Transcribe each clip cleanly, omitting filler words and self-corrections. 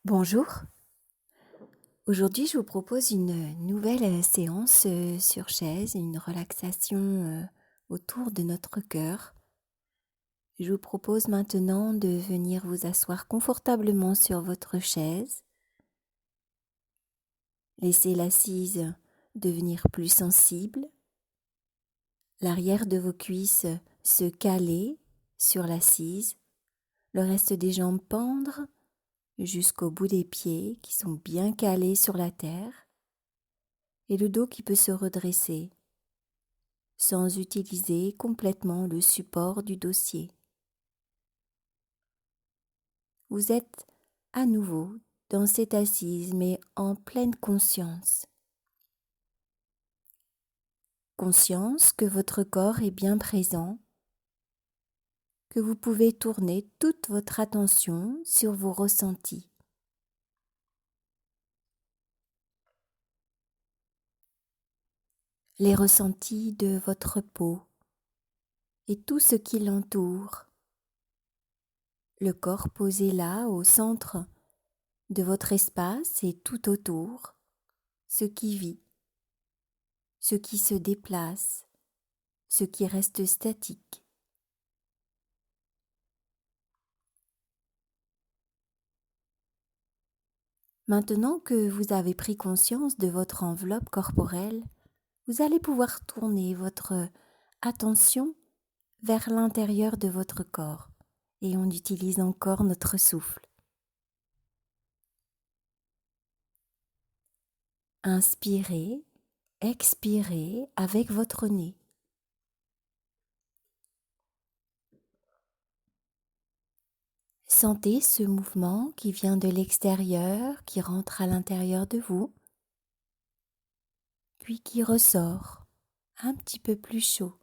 Bonjour, aujourd'hui je vous propose une nouvelle séance sur chaise, une relaxation autour de notre cœur. Je vous propose maintenant de venir vous asseoir confortablement sur votre chaise. Laissez l'assise devenir plus sensible, l'arrière de vos cuisses se caler sur l'assise, le reste des jambes pendre jusqu'au bout des pieds qui sont bien calés sur la terre. Et le dos qui peut se redresser sans utiliser complètement le support du dossier. Vous êtes à nouveau dans cette assise mais en pleine conscience. Conscience que votre corps est bien présent, que vous pouvez tourner toute votre attention sur vos ressentis. Les ressentis de votre peau et tout ce qui l'entoure. Le corps posé là, au centre de votre espace et tout autour, ce qui vit, ce qui se déplace, ce qui reste statique. Maintenant que vous avez pris conscience de votre enveloppe corporelle, vous allez pouvoir tourner votre attention vers l'intérieur de votre corps et on utilise encore notre souffle. Inspirez, expirez avec votre nez. Sentez ce mouvement qui vient de l'extérieur, qui rentre à l'intérieur de vous, puis qui ressort un petit peu plus chaud.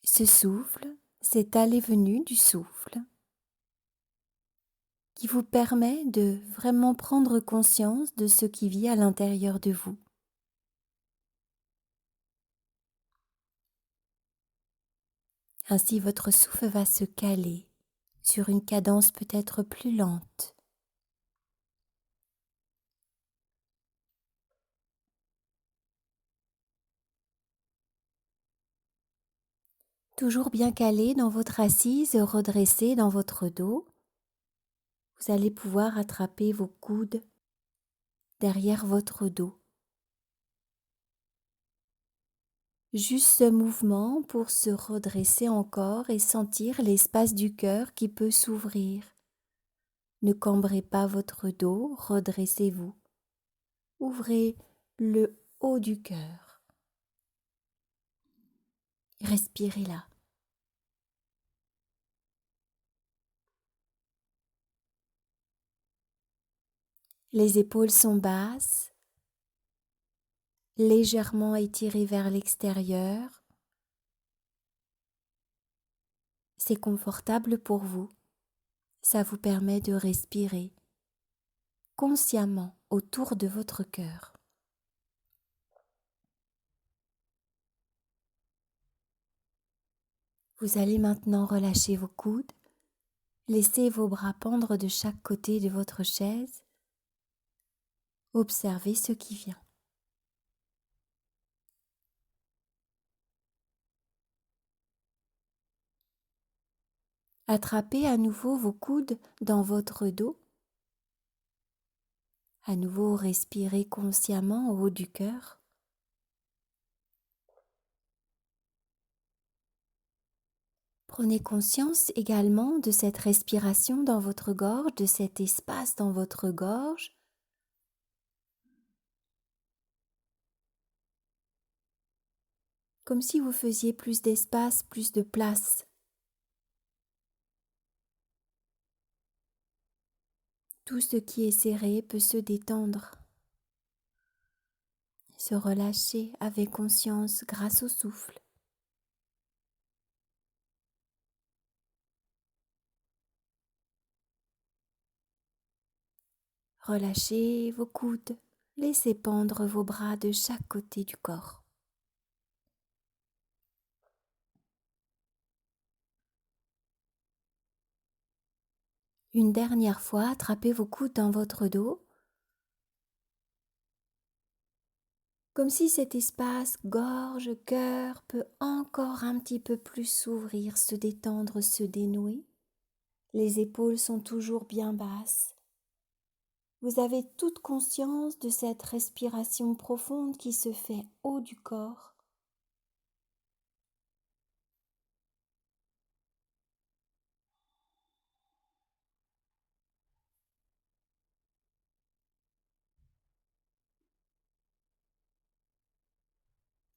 Ce souffle, cette allée-venue du souffle, qui vous permet de vraiment prendre conscience de ce qui vit à l'intérieur de vous. Ainsi, votre souffle va se caler sur une cadence peut-être plus lente. Toujours bien calé dans votre assise, redressé dans votre dos, vous allez pouvoir attraper vos coudes derrière votre dos. Juste ce mouvement pour se redresser encore et sentir l'espace du cœur qui peut s'ouvrir. Ne cambrez pas votre dos, redressez-vous. Ouvrez le haut du cœur. Respirez là. Les épaules sont basses, légèrement étirées vers l'extérieur. C'est confortable pour vous. Ça vous permet de respirer consciemment autour de votre cœur. Vous allez maintenant relâcher vos coudes, laissez vos bras pendre de chaque côté de votre chaise. Observez ce qui vient. Attrapez à nouveau vos coudes dans votre dos. À nouveau, respirez consciemment au haut du cœur. Prenez conscience également de cette respiration dans votre gorge, de cet espace dans votre gorge. Comme si vous faisiez plus d'espace, plus de place. Tout ce qui est serré peut se détendre, se relâcher avec conscience grâce au souffle. Relâchez vos coudes, laissez pendre vos bras de chaque côté du corps. Une dernière fois, attrapez vos coudes dans votre dos, comme si cet espace gorge-cœur peut encore un petit peu plus s'ouvrir, se détendre, se dénouer. Les épaules sont toujours bien basses. Vous avez toute conscience de cette respiration profonde qui se fait haut du corps.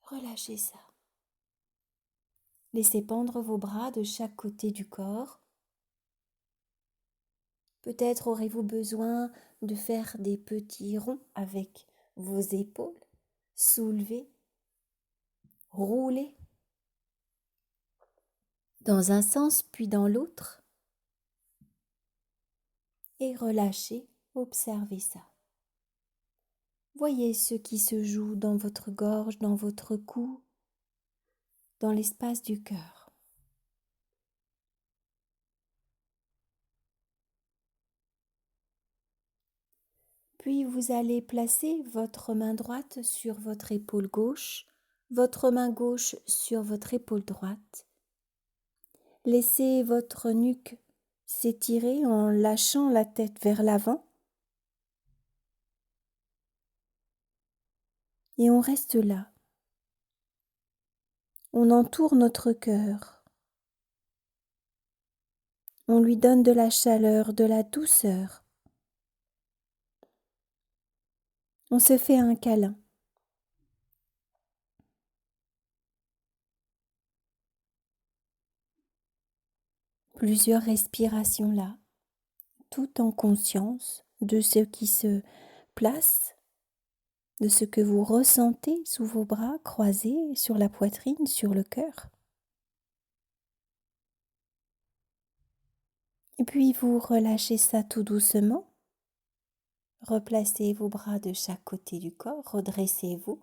Relâchez ça. Laissez pendre vos bras de chaque côté du corps. Peut-être aurez-vous besoin de faire des petits ronds avec vos épaules. Soulevez, roulez dans un sens puis dans l'autre et relâchez, observez ça. Voyez ce qui se joue dans votre gorge, dans votre cou, dans l'espace du cœur. Puis vous allez placer votre main droite sur votre épaule gauche, votre main gauche sur votre épaule droite. Laissez votre nuque s'étirer en lâchant la tête vers l'avant. Et on reste là. On entoure notre cœur. On lui donne de la chaleur, de la douceur. On se fait un câlin. Plusieurs respirations là, tout en conscience de ce qui se place, de ce que vous ressentez sous vos bras croisés sur la poitrine, sur le cœur. Et puis vous relâchez ça tout doucement. Replacez vos bras de chaque côté du corps, redressez-vous.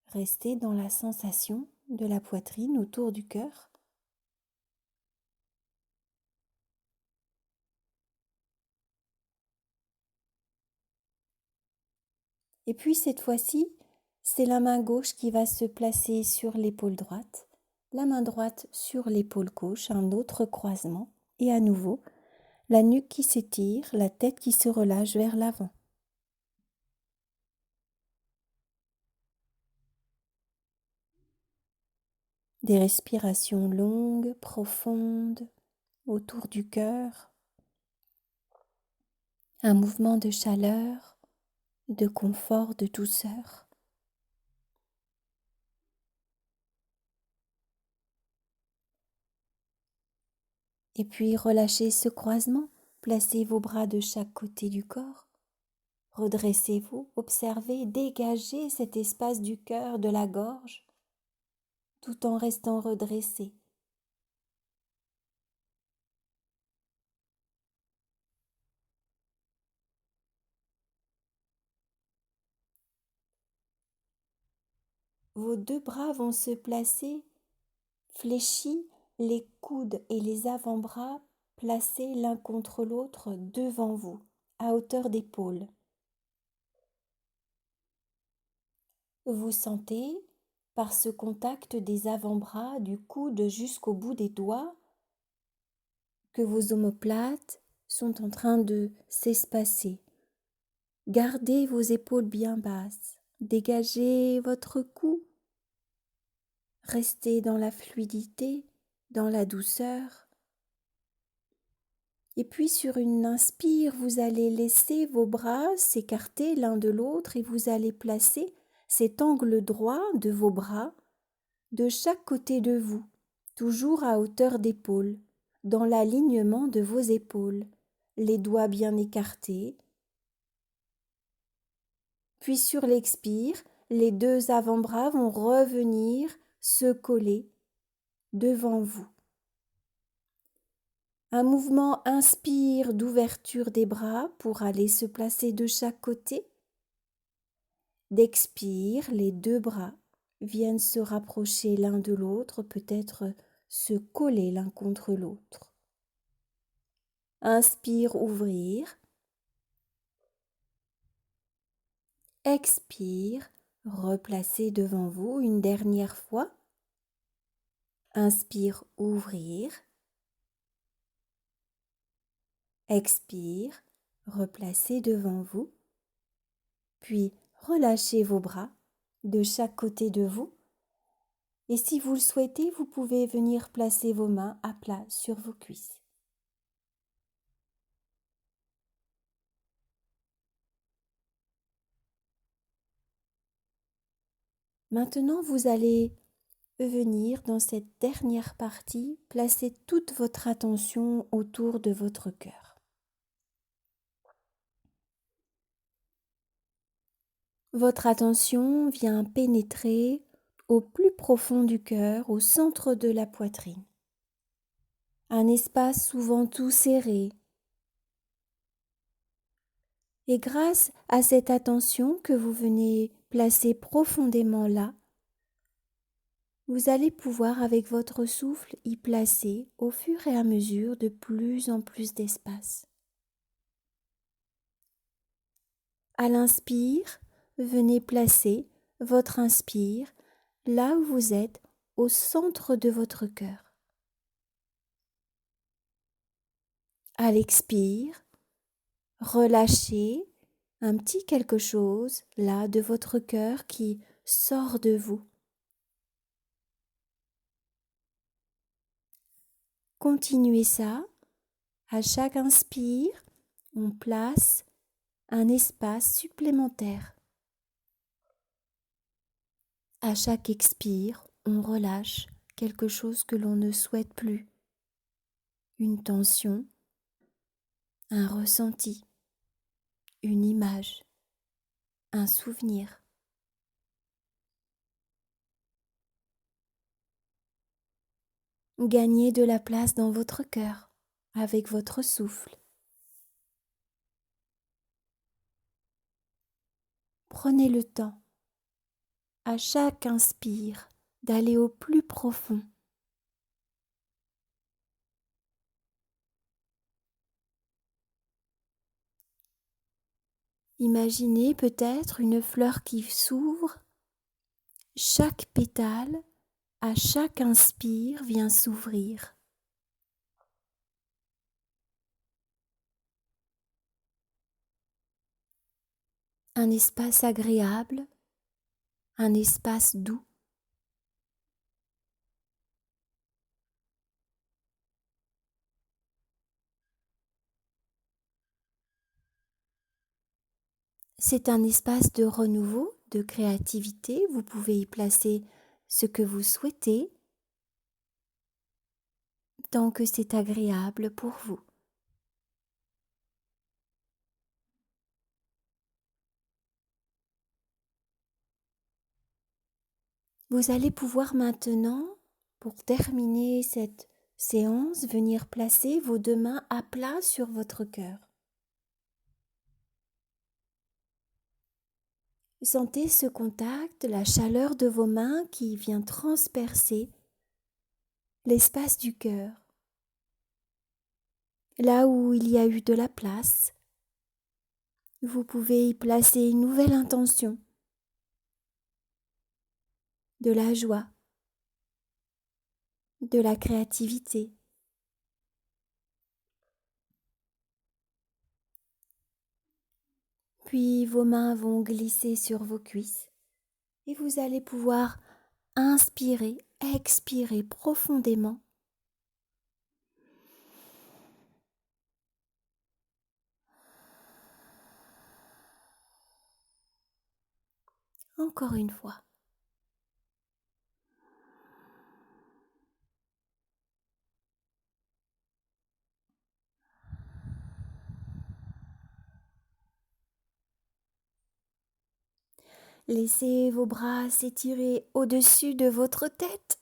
Restez dans la sensation de la poitrine autour du cœur. Et puis cette fois-ci, c'est la main gauche qui va se placer sur l'épaule droite, la main droite sur l'épaule gauche, un autre croisement, et à nouveau, la nuque qui s'étire, la tête qui se relâche vers l'avant. Des respirations longues, profondes, autour du cœur, un mouvement de chaleur, de confort, de douceur. Et puis relâchez ce croisement, placez vos bras de chaque côté du corps, redressez-vous, observez, dégagez cet espace du cœur, de la gorge, tout en restant redressé. Vos deux bras vont se placer fléchis, les coudes et les avant-bras placés l'un contre l'autre devant vous, à hauteur d'épaule. Vous sentez, par ce contact des avant-bras, du coude jusqu'au bout des doigts, que vos omoplates sont en train de s'espacer. Gardez vos épaules bien basses, dégagez votre cou, restez dans la fluidité, dans la douceur. Et puis sur une inspire, vous allez laisser vos bras s'écarter l'un de l'autre et vous allez placer cet angle droit de vos bras de chaque côté de vous, toujours à hauteur d'épaule, dans l'alignement de vos épaules, les doigts bien écartés. Puis sur l'expire, les deux avant-bras vont revenir se coller devant vous. Un mouvement inspire d'ouverture des bras pour aller se placer de chaque côté. D'expire, les deux bras viennent se rapprocher l'un de l'autre, peut-être se coller l'un contre l'autre. Inspire, ouvrir. Expire, replacer devant vous une dernière fois. Inspire, ouvrir. Expire, replacer devant vous. Puis relâchez vos bras de chaque côté de vous. Et si vous le souhaitez, vous pouvez venir placer vos mains à plat sur vos cuisses. Maintenant, vous allez venir dans cette dernière partie placer toute votre attention autour de votre cœur. Votre attention vient pénétrer au plus profond du cœur, au centre de la poitrine. Un espace souvent tout serré. Et grâce à cette attention que vous venez placer profondément là, vous allez pouvoir avec votre souffle y placer au fur et à mesure de plus en plus d'espace. À l'inspire, venez placer votre inspire là où vous êtes, au centre de votre cœur. À l'expire, relâchez un petit quelque chose là de votre cœur qui sort de vous. Continuez ça. À chaque inspire, on place un espace supplémentaire. À chaque expire, on relâche quelque chose que l'on ne souhaite plus. Une tension, un ressenti, une image, un souvenir. Gagnez de la place dans votre cœur avec votre souffle. Prenez le temps, à chaque inspire, d'aller au plus profond. Imaginez peut-être une fleur qui s'ouvre. Chaque pétale, à chaque inspire, vient s'ouvrir. Un espace agréable, un espace doux. C'est un espace de renouveau, de créativité. Vous pouvez y placer ce que vous souhaitez, tant que c'est agréable pour vous. Vous allez pouvoir maintenant, pour terminer cette séance, venir placer vos deux mains à plat sur votre cœur. Sentez ce contact, la chaleur de vos mains qui vient transpercer l'espace du cœur. Là où il y a eu de la place, vous pouvez y placer une nouvelle intention, de la joie, de la créativité. Puis vos mains vont glisser sur vos cuisses et vous allez pouvoir inspirer, expirer profondément. Encore une fois. Laissez vos bras s'étirer au-dessus de votre tête.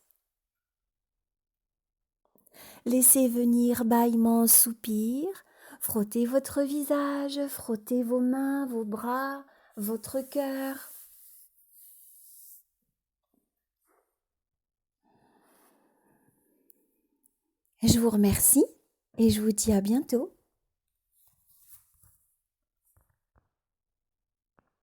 Laissez venir bâillements, soupirs. Frottez votre visage, frottez vos mains, vos bras, votre cœur. Je vous remercie et je vous dis à bientôt.